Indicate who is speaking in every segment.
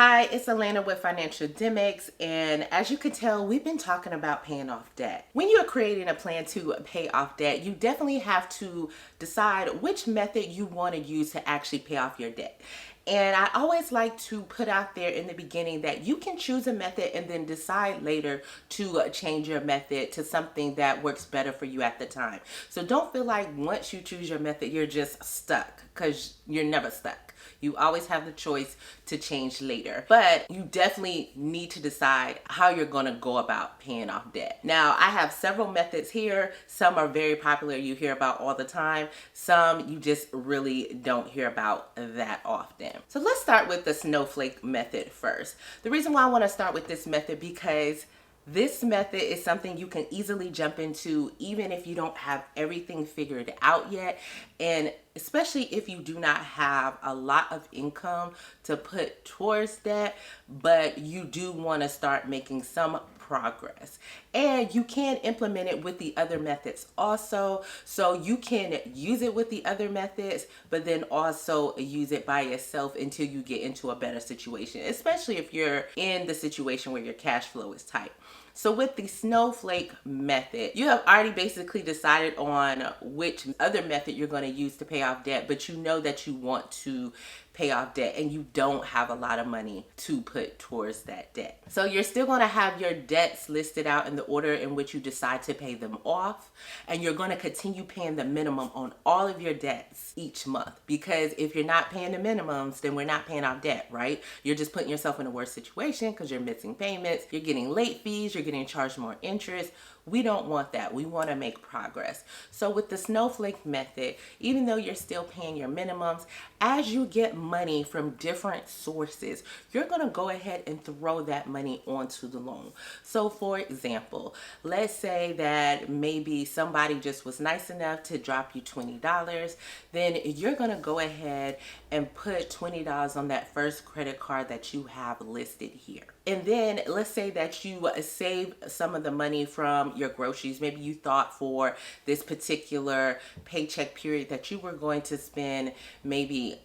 Speaker 1: Hi, it's Alana with Financialdemics, and as you can tell, we've been talking about paying off debt. When you're creating a plan to pay off debt, you definitely have to decide which method you want to use to actually pay off your debt. And I always like to put out there in the beginning that you can choose a method and then decide later to change your method to something that works better for you at the time. So don't feel like once you choose your method, you're just stuck, because you're never stuck. You always have the choice to change later, but you definitely need to decide how you're going to go about paying off debt. Now, I have several methods here. Some are very popular, you hear about all the time. Some you just really don't hear about that often. So let's start with the Snowflake method first. The reason why I want to start with this method because this method is something you can easily jump into even if you don't have everything figured out yet, and especially if you do not have a lot of income to put towards that, but you do want to start making some progress. And you can implement it with the other methods also. So you can use it with the other methods, but then also use it by yourself until you get into a better situation, especially if you're in the situation where your cash flow is tight. So with the Snowflake method, you have already basically decided on which other method you're going to use to pay off debt, but you know that you want to pay off debt and you don't have a lot of money to put towards that debt. So you're still going to have your debts listed out in the order in which you decide to pay them off, and you're going to continue paying the minimum on all of your debts each month, because if you're not paying the minimums, then we're not paying off debt, right? You're just putting yourself in a worse situation because you're missing payments, you're getting late fees, you're getting charged more interest. We don't want that. We want to make progress. So with the Snowflake method, even though you're still paying your minimums, as you get money from different sources, you're going to go ahead and throw that money onto the loan. So for example, let's say that maybe somebody just was nice enough to drop you $20. Then you're going to go ahead and put $20 on that first credit card that you have listed here. And then let's say that you save some of the money from your groceries. Maybe you thought for this particular paycheck period that you were going to spend maybe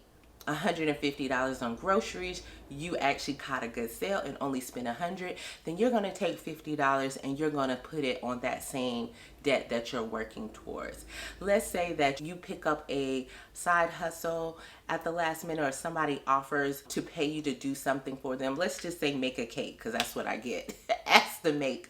Speaker 1: $150 on groceries. You actually caught a good sale and only spent $100. Then you're going to take $50 and you're going to put it on that same debt that you're working towards. Let's say that you pick up a side hustle at the last minute, or somebody offers to pay you to do something for them. Let's just say make a cake, because that's what I get asked to make.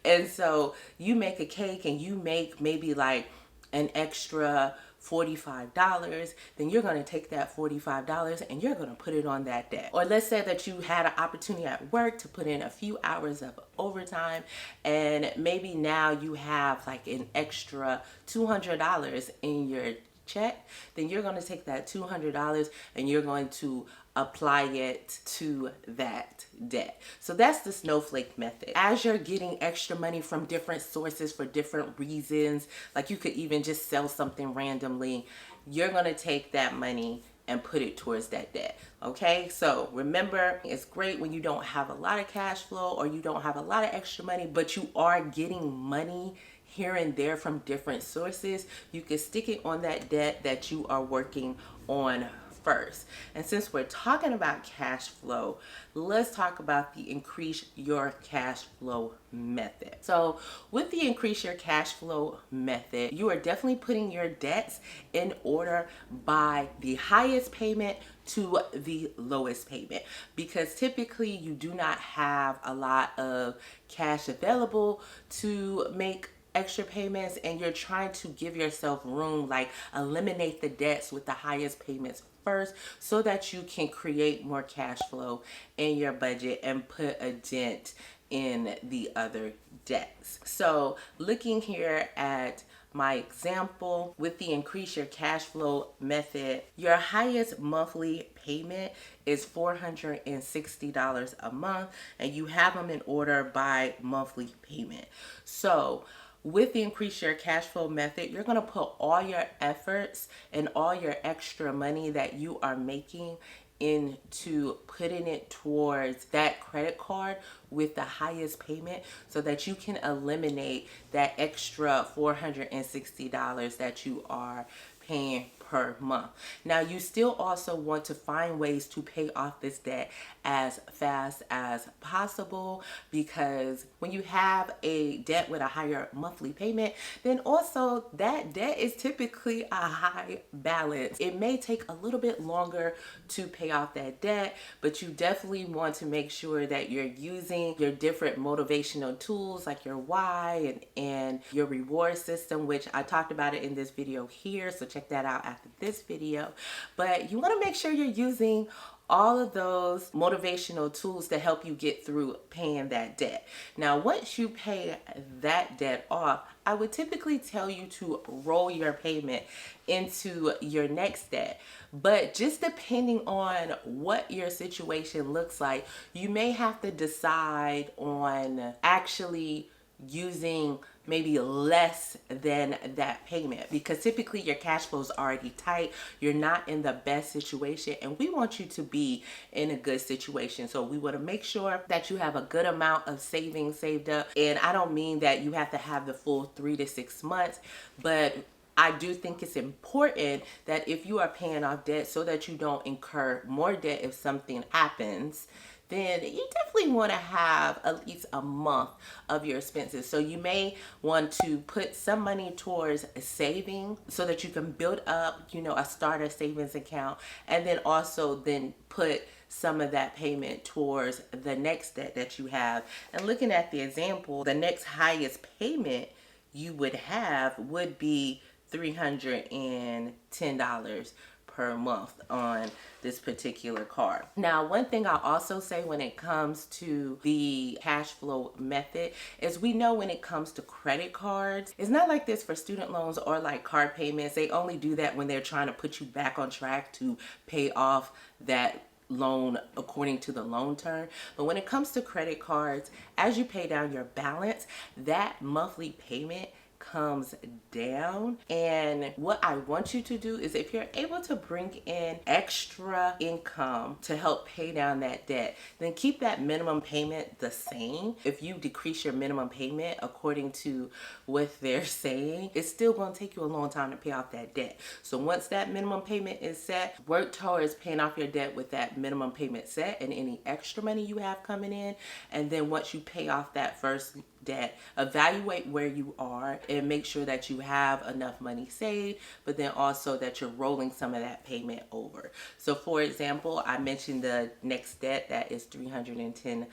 Speaker 1: And so you make a cake and you make maybe like an extra $45, then you're going to take that $45 and you're going to put it on that debt. Or let's say that you had an opportunity at work to put in a few hours of overtime, and maybe now you have like an extra $200 in your check. Then you're going to take that $200 and you're going to apply it to that debt. So that's the Snowflake method. As you're getting extra money from different sources for different reasons, like you could even just sell something randomly, you're going to take that money and put it towards that debt. Okay, so remember, it's great when you don't have a lot of cash flow or you don't have a lot of extra money, but you are getting money here and there from different sources. You can stick it on that debt that you are working on first. And since we're talking about cash flow, let's talk about the increase your cash flow method. So with the increase your cash flow method, you are definitely putting your debts in order by the highest payment to the lowest payment, because typically you do not have a lot of cash available to make extra payments, and you're trying to give yourself room, like eliminate the debts with the highest payments first so that you can create more cash flow in your budget and put a dent in the other debts. So looking here at my example with the increase your cash flow method, your highest monthly payment is $460 a month, and you have them in order by monthly payment. So with the increase your cash flow method, you're going to put all your efforts and all your extra money that you are making into putting it towards that credit card with the highest payment, so that you can eliminate that extra $460 that you are paying per month. Now, you still also want to find ways to pay off this debt as fast as possible, because when you have a debt with a higher monthly payment, then also that debt is typically a high balance. It may take a little bit longer to pay off that debt, but you definitely want to make sure that you're using your different motivational tools like your why and your reward system, which I talked about it in this video here, so check that out after this video. But you want to make sure you're using all of those motivational tools to help you get through paying that debt. Now, once you pay that debt off, I would typically tell you to roll your payment into your next debt. But just depending on what your situation looks like, you may have to decide on actually using maybe less than that payment, because typically your cash flow is already tight. You're not in the best situation, and we want you to be in a good situation. So we want to make sure that you have a good amount of savings saved up. And I don't mean that you have to have the full 3 to 6 months, but I do think it's important that if you are paying off debt so that you don't incur more debt if something happens, then you definitely want to have at least a month of your expenses. So you may want to put some money towards saving so that you can build up, a starter savings account, and then also then put some of that payment towards the next debt that you have. And looking at the example, the next highest payment you would have would be $310 per month on this particular card. Now, one thing I'll also say when it comes to the cash flow method is we know when it comes to credit cards, it's not like this for student loans or like card payments. They only do that when they're trying to put you back on track to pay off that loan according to the loan term. But when it comes to credit cards, as you pay down your balance, that monthly payment comes down. And what I want you to do is, if you're able to bring in extra income to help pay down that debt, then keep that minimum payment the same. If you decrease your minimum payment according to what they're saying, it's still going to take you a long time to pay off that debt. So once that minimum payment is set, work towards paying off your debt with that minimum payment set and any extra money you have coming in. And then once you pay off that first debt, evaluate where you are and make sure that you have enough money saved, but then also that you're rolling some of that payment over. So for example, I mentioned the next debt that is $310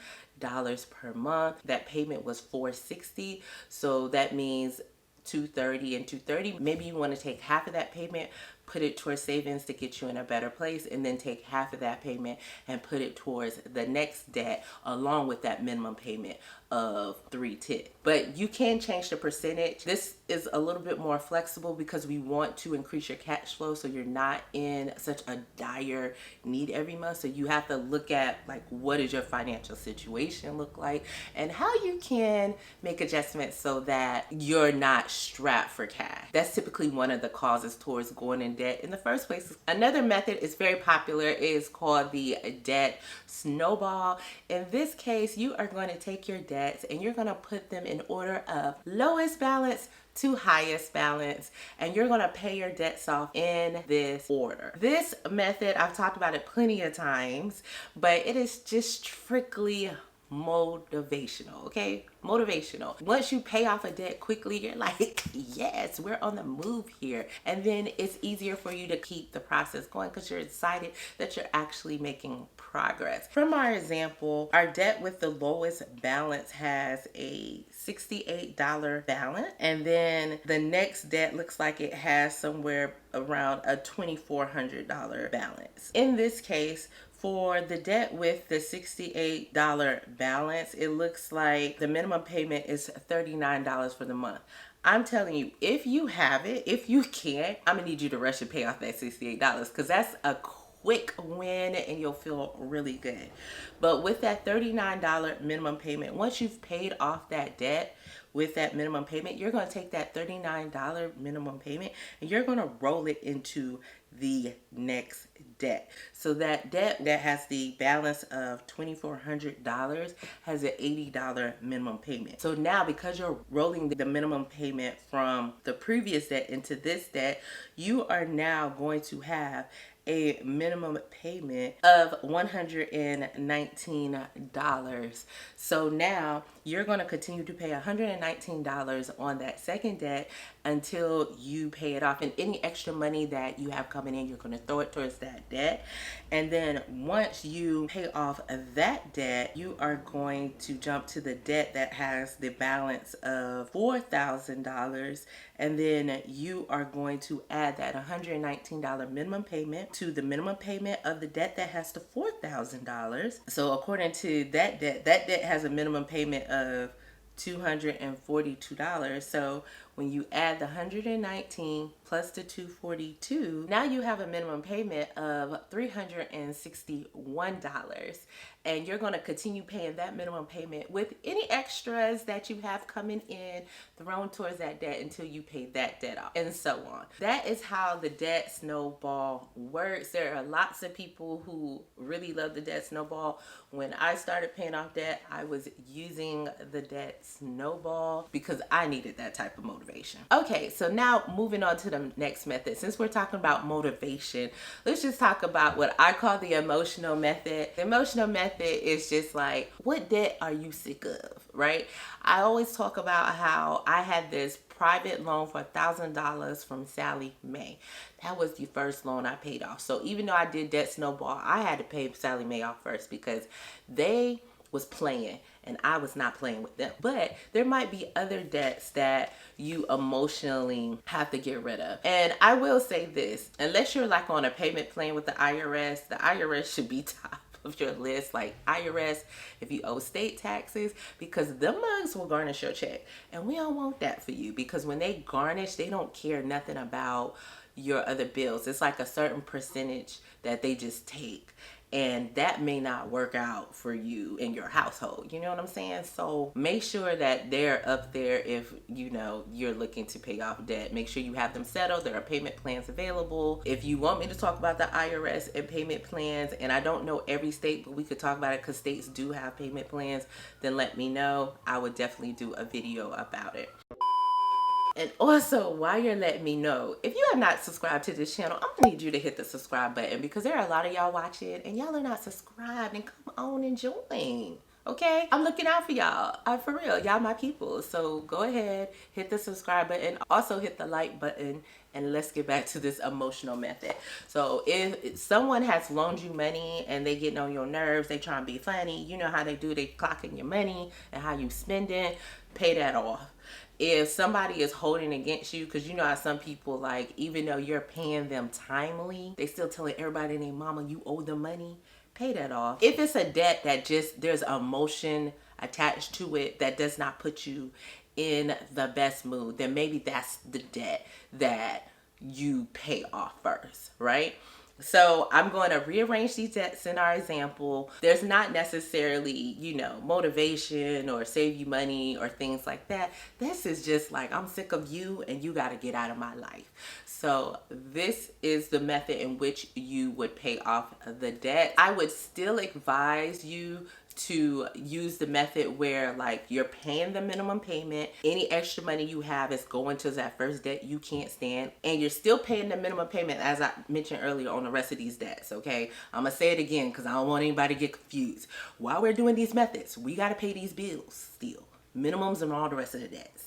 Speaker 1: per month. That payment was $460, so that means $230 and $230. Maybe you want to take half of that payment, put it towards savings to get you in a better place, and then take half of that payment and put it towards the next debt along with that minimum payment of $310. But you can change the percentage. This is a little bit more flexible because we want to increase your cash flow so you're not in such a dire need every month. So you have to look at like, what does your financial situation look like and how you can make adjustments so that you're not strapped for cash. That's typically one of the causes towards going in debt in the first place. Another method is very popular, is called the Debt Snowball. In this case, you are going to take your debts and you're going to put them in order of lowest balance to highest balance, and you're going to pay your debts off in this order. This method, I've talked about it plenty of times, but it is just strictly motivational, okay? Motivational. Once you pay off a debt quickly, you're like, yes, we're on the move here. And then it's easier for you to keep the process going because you're excited that you're actually making progress. From our example, our debt with the lowest balance has a $68 balance. And then the next debt looks like it has somewhere around a $2,400 balance. In this case, for the debt with the $68 balance, it looks like the minimum payment is $39 for the month. I'm telling you, if you have it, if you can't, I'm gonna need you to rush and pay off that $68 because that's a quick win and you'll feel really good. But with that $39 minimum payment, once you've paid off that debt with that minimum payment, you're going to take that $39 minimum payment and you're going to roll it into the next debt. So that debt that has the balance of $2,400 has an $80 minimum payment. So now, because you're rolling the minimum payment from the previous debt into this debt, you are now going to have a minimum payment of $119. So now you're going to continue to pay $119 on that second debt until you pay it off. And any extra money that you have coming in, you're going to throw it towards that debt. And then once you pay off that debt, you are going to jump to the debt that has the balance of $4,000. And then you are going to add that $119 minimum payment to the minimum payment of the debt that has the $4,000. So according to that debt has a minimum payment of $242. So when you add the 119 plus the 242, now you have a minimum payment of $361. And you're going to continue paying that minimum payment with any extras that you have coming in thrown towards that debt until you pay that debt off, and so on. That is how the debt snowball works. There are lots of people who really love the debt snowball. When I started paying off debt, I was using the debt snowball because I needed that type of motivation. Okay, so now moving on to the next method. Since we're talking about motivation, let's just talk about what I call the emotional method. The emotional method is just like, what debt are you sick of, right? I always talk about how I had this private loan for $1,000 from Sally Mae. That was the first loan I paid off. So even though I did Debt Snowball, I had to pay Sally Mae off first because they was playing and I was not playing with them. But there might be other debts that you emotionally have to get rid of. And I will say this, unless you're like on a payment plan with the IRS should be top of your list, like IRS, if you owe state taxes, because the mugs will garnish your check. And we don't want that for you, because when they garnish, they don't care nothing about your other bills. It's like a certain percentage that they just take. And that may not work out for you in your household. You know what I'm saying? So make sure that they're up there if you know you're looking to pay off debt. Make sure you have them settled. There are payment plans available. If you want me to talk about the IRS and payment plans, and I don't know every state, but we could talk about it because states do have payment plans, then let me know. I would definitely do a video about it. And also, while you're letting me know, if you have not subscribed to this channel, I'm gonna need you to hit the subscribe button, because there are a lot of y'all watching and y'all are not subscribed, and come on and join. Okay, I'm looking out for y'all. For real, y'all my people. So go ahead, hit the subscribe button, also hit the like button, and let's get back to this emotional method. So if someone has loaned you money and they getting on your nerves, they trying to be funny, you know how they do, they clocking your money and how you spend it, pay that off. If somebody is holding against you, because you know how some people, like, even though you're paying them timely, they still telling everybody and their mama you owe them money, pay that off. If it's a debt that just there's emotion attached to it that does not put you in the best mood, then maybe that's the debt that you pay off first, right? So I'm going to rearrange these debts in our example. There's not necessarily, you know, motivation or save you money or things like that. This is just like, I'm sick of you and you got to get out of my life. So this is the method in which you would pay off the debt. I would still advise you to use the method where, like, you're paying the minimum payment, any extra money you have is going to that first debt you can't stand, and you're still paying the minimum payment as I mentioned earlier on the rest of these debts. Okay, I'm gonna say it again because I don't want anybody to get confused. While we're doing these methods, we got to pay these bills still, minimums and all the rest of the debts.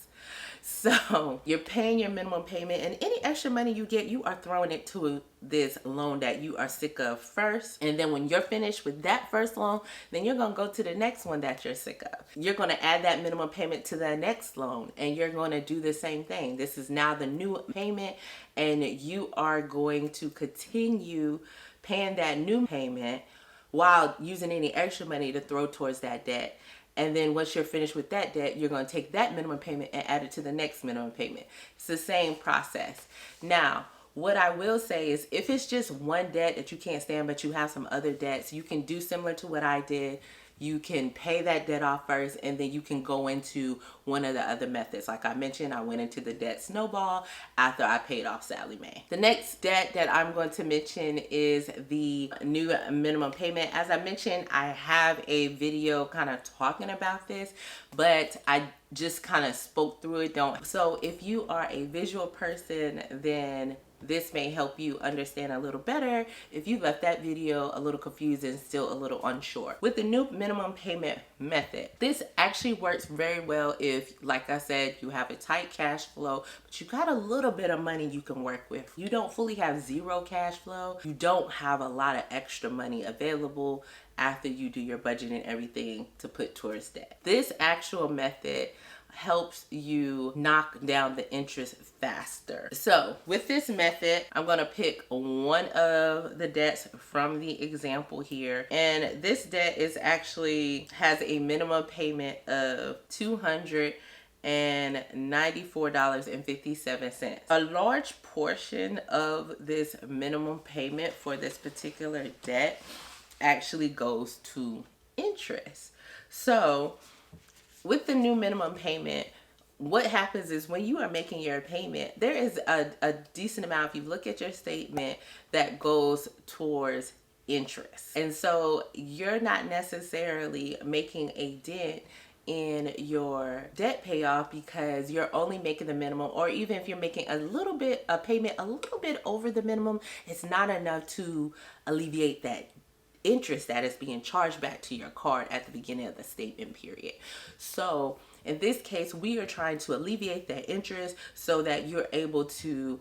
Speaker 1: So you're paying your minimum payment, and any extra money you get, you are throwing it to this loan that you are sick of first. And then when you're finished with that first loan, then you're going to go to the next one that you're sick of. You're going to add that minimum payment to the next loan, and you're going to do the same thing. This is now the new payment, and you are going to continue paying that new payment while using any extra money to throw towards that debt. And then once you're finished with that debt, you're going to take that minimum payment and add it to the next minimum payment. It's the same process. Now, what I will say is, if it's just one debt that you can't stand, but you have some other debts, you can do similar to what I did. you can pay that debt off first, and then you can go into one of the other methods. Like I mentioned, I went into the Debt Snowball after I paid off Sally Mae. The next debt that I'm going to mention is the new minimum payment. As I mentioned, I have a video kind of talking about this, but I just kind of spoke through it. So if you are a visual person, then this may help you understand a little better if you left that video a little confused and still a little unsure. With the new minimum payment method, this actually works very well if, like I said, you have a tight cash flow, but you got a little bit of money you can work with. You don't fully have zero cash flow. You don't have a lot of extra money available after you do your budget and everything to put towards debt. This actual method helps you knock down the interest faster. So with this method, I'm going to pick one of the debts from the example here. And this debt has a minimum payment of $294.57. A large portion of this minimum payment for this particular debt actually goes to interest. So with the new minimum payment, what happens is when you are making your payment, there is a decent amount, if you look at your statement, that goes towards interest. And so you're not necessarily making a dent in your debt payoff because you're only making the minimum, or even if you're making a payment a little bit over the minimum, it's not enough to alleviate that interest that is being charged back to your card at the beginning of the statement period. So in this case, we are trying to alleviate that interest so that you're able to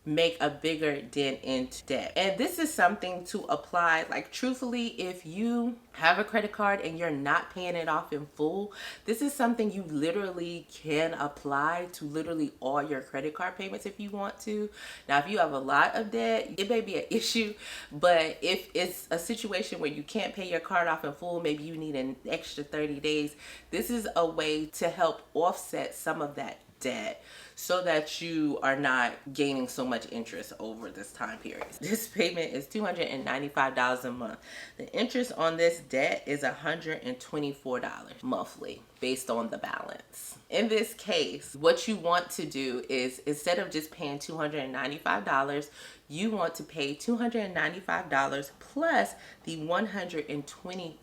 Speaker 1: make a bigger dent into debt. And this is something to apply, like truthfully, if you have a credit card and you're not paying it off in full, this is something you literally can apply to literally all your credit card payments if you want to. Now, if you have a lot of debt, it may be an issue, but if it's a situation where you can't pay your card off in full, maybe you need an extra 30 days, this is a way to help offset some of that debt so that you are not gaining so much interest over this time period. This payment is $295 a month. The interest on this debt is $124 monthly based on the balance. In this case, what you want to do is, instead of just paying $295, you want to pay $295 plus the $124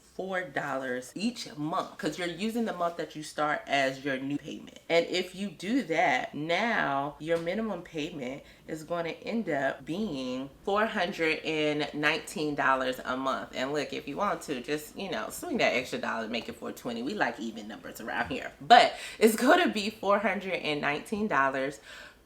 Speaker 1: each month, because you're using the month that you start as your new payment. And if you do that, now your minimum payment is going to end up being $419 a month. And look, if you want to just, swing that extra dollar, make it $420. We like even numbers around here, but it's going to be $419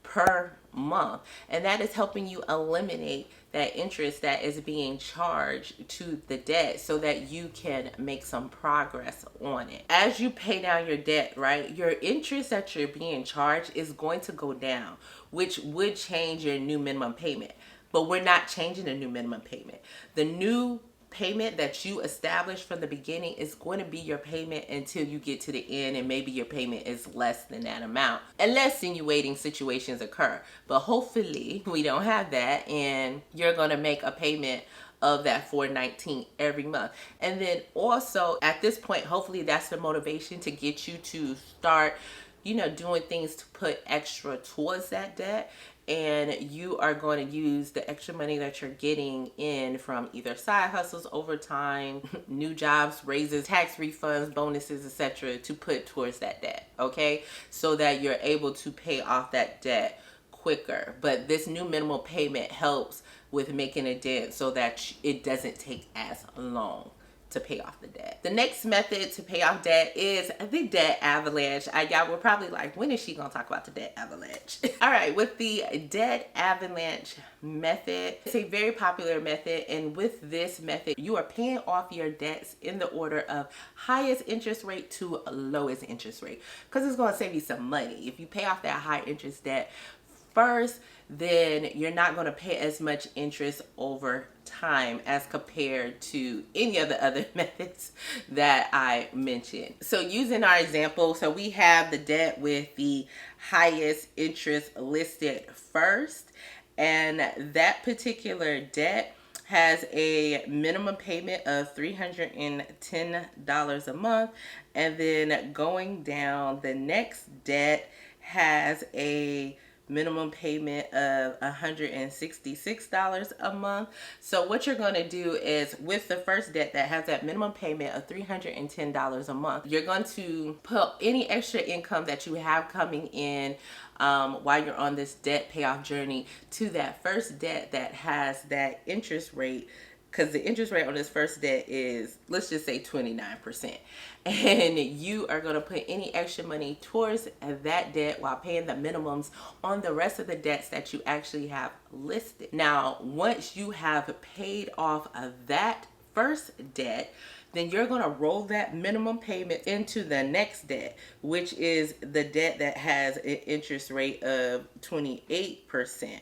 Speaker 1: per month, and that is helping you eliminate that interest that is being charged to the debt so that you can make some progress on it. As you pay down your debt, right, your interest that you're being charged is going to go down, which would change your new minimum payment. But we're not changing the new minimum payment. The new payment that you established from the beginning is going to be your payment until you get to the end, and maybe your payment is less than that amount unless extenuating situations occur. But hopefully we don't have that, and you're going to make a payment of that $419 every month. And then also at this point, hopefully that's the motivation to get you to start doing things to put extra towards that debt. And you are going to use the extra money that you're getting in from either side hustles, overtime, new jobs, raises, tax refunds, bonuses, etc. to put towards that debt, okay? So that you're able to pay off that debt quicker. But this new minimum payment helps with making a dent so that it doesn't take as long to pay off the debt. The next method to pay off debt is the debt avalanche. Y'all were probably like, when is she gonna talk about the debt avalanche? All right, with the debt avalanche method, it's a very popular method, and with this method, you are paying off your debts in the order of highest interest rate to lowest interest rate, because it's gonna save you some money. If you pay off that high interest debt first, then you're not going to pay as much interest over time as compared to any of the other methods that I mentioned. So using our example, so we have the debt with the highest interest listed first, and that particular debt has a minimum payment of $310 a month. And then going down, the next debt has a minimum payment of $166 a month. So what you're going to do is, with the first debt that has that minimum payment of $310 a month, you're going to put any extra income that you have coming in while you're on this debt payoff journey to that first debt that has that interest rate, because the interest rate on this first debt is, let's just say, 29%. And you are going to put any extra money towards that debt while paying the minimums on the rest of the debts that you actually have listed. Now, once you have paid off of that first debt, then you're going to roll that minimum payment into the next debt, which is the debt that has an interest rate of 28%.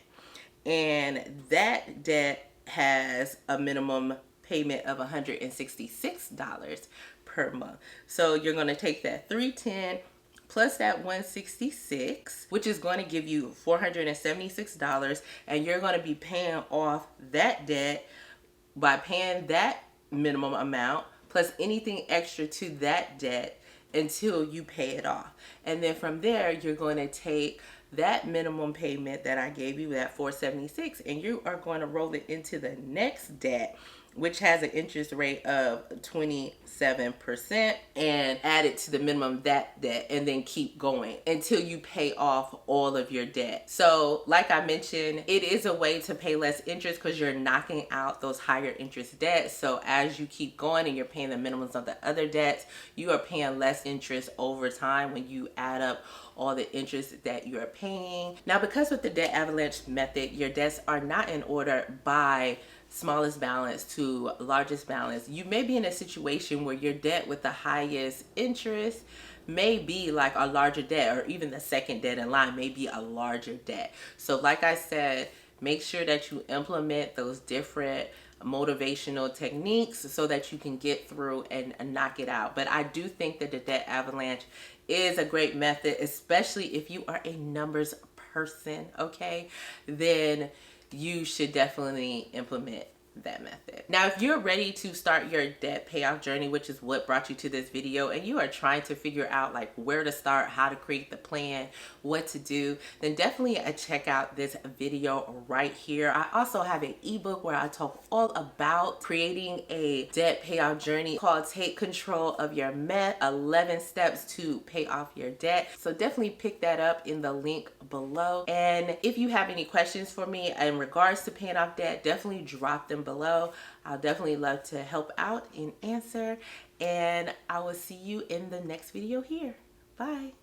Speaker 1: And that debt has a minimum payment of $166 per month. So you're going to take that 310 plus that 166, which is going to give you $476, and you're going to be paying off that debt by paying that minimum amount plus anything extra to that debt until you pay it off. And then from there, you're going to take that minimum payment that I gave you, that $476, and you are going to roll it into the next debt, which has an interest rate of 27%, and add it to the minimum that debt, and then keep going until you pay off all of your debt. So like I mentioned, it is a way to pay less interest because you're knocking out those higher interest debts. So as you keep going and you're paying the minimums of the other debts, you are paying less interest over time when you add up all the interest that you're paying. Now, because with the debt avalanche method, your debts are not in order by smallest balance to largest balance, you may be in a situation where your debt with the highest interest may be like a larger debt, or even the second debt in line may be a larger debt. So like I said, make sure that you implement those different motivational techniques so that you can get through and knock it out. But I do think that the debt avalanche is a great method, especially if you are a numbers person, okay? Then you should definitely implement that method. Now, if you're ready to start your debt payoff journey, which is what brought you to this video, and you are trying to figure out like where to start, how to create the plan, what to do, then definitely check out this video right here. I also have an ebook where I talk all about creating a debt payoff journey called Take Control of Your Mess, 11 Steps to Pay Off Your Debt. So definitely pick that up in the link below. And if you have any questions for me in regards to paying off debt, definitely drop them below. I'll definitely love to help out and answer, and I will see you in the next video here. Bye.